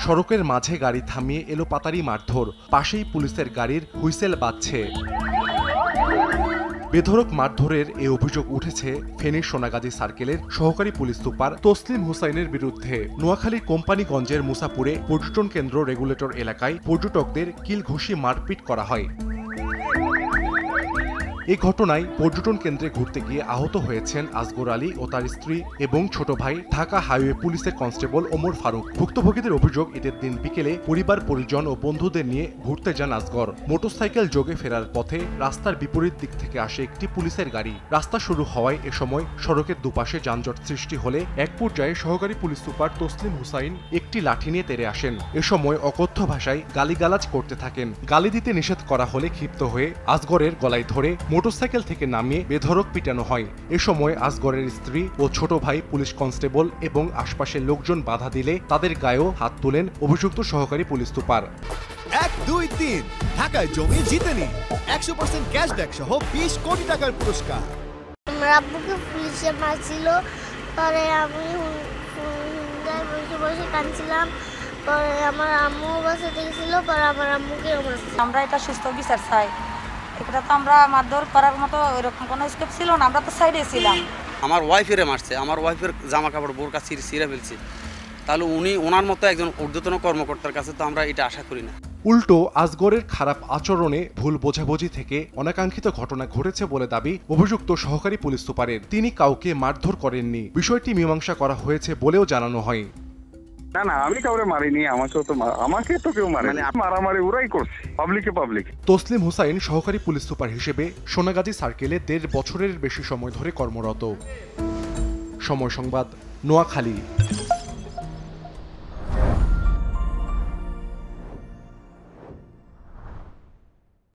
সড়কের মাঝে গাড়ি থামিয়ে এলোপাতাড়ি মারধর, পাশেই পুলিশের গাড়ির হুইসেল বাজছে। বেধড়ক মারধরের এ অভিযোগ উঠেছে ফেনীর সোনাগাজী সার্কেলের সহকারী পুলিশ সুপার তসলিম হুসাইনের বিরুদ্ধে। নোয়াখালীর কোম্পানিগঞ্জের মুসাপুরে পর্যটন কেন্দ্র রেগুলেটর এলাকায় পর্যটকদের কিল ঘুষি মারপিট করা হয়। এই ঘটনায় পর্যটন কেন্দ্রে ঘুরতে গিয়ে আহত হয়েছেন আসগর আলী ও তার স্ত্রী এবং ছোট ভাই ঢাকা হাইওয়ে পুলিশের কনস্টেবল ওমর ফারুক। ভুক্তভোগীদের অভিযোগ, ঈদের দিন বিকেলে পরিবার পরিজন ও বন্ধুদের নিয়ে ঘুরতে যান আসগর। মোটরসাইকেল যোগে ফেরার পথে রাস্তার বিপরীত দিক থেকে আসে একটি পুলিশের গাড়ি। রাস্তা শুরু হওয়ায় এ সময় সড়কের দুপাশে যানজট সৃষ্টি হলে এক পর্যায়ে সহকারী পুলিশ সুপার তসলিম হুসাইন একটি লাঠি নিয়ে তেড়ে আসেন। এ সময় অকথ্য ভাষায় গালিগালাজ করতে থাকেন। গালি দিতে নিষেধ করা হলে ক্ষিপ্ত হয়ে আসগরের গলায় ধরে মোটরসাইকেল থেকে নামিয়ে বেধড়ক পিটানো হয়। এ সময় আসগরের স্ত্রী ও ছোট ভাই পুলিশ কনস্টেবল এবং আশপাশের লোকজন বাধা দিলে তাদের গায়েও হাত তোলেন অভিযুক্ত সহকারী পুলিশ সুপার। 1, 2, 3 ঢাকায় জমি জিতে নিন 100% ক্যাশব্যাক সহ 20 কোটি টাকার পুরস্কার। আমার আব্বুকে পুলিশে মারছিল, পরে আমি বসে বসে কাঁদছিলাম। পরে আমার আম্মু বাসা দেখছিল, পরে আমার আম্মুকে মারছিল। আমরা এটা সুস্থ বিচার চাই। এটা তো আমরা মারধর করার মতো এরকম কোনো স্টেপ ছিল না, আমরা তো সাইডে ছিলাম। আমার ওয়াইফেরে মারছে, আমার ওয়াইফের জামা কাপড় বোরকা ছিঁড়ে ফেলছে। তাহলে ওনার মতো একজন ঊর্ধ্বতন কর্মকর্তার কাছে তো আমরা এটা আশা করি না। উল্টো আসগরের খারাপ আচরণে ভুল বোঝাবুঝি থেকে অনাকাঙ্ক্ষিত ঘটনা ঘটেছে বলে দাবি অভিযুক্ত সহকারী পুলিশ সুপারের। তিনি কাউকে মারধর করেননি, বিষয়টি মীমাংসা করা হয়েছে বলেও জানানো হয়। না আমি কাউরে মারিনি, আমাকে তো কেউ মারেনি, মারামারি ওরাই করছে, পাবলিক। তসলিম হুসাইন সহকারী পুলিশ সুপার হিসেবে সোনাগাজী সার্কেলে 1.5 বছরের বেশি সময় ধরে কর্মরত। সময় সংবাদ, নোয়াখালী।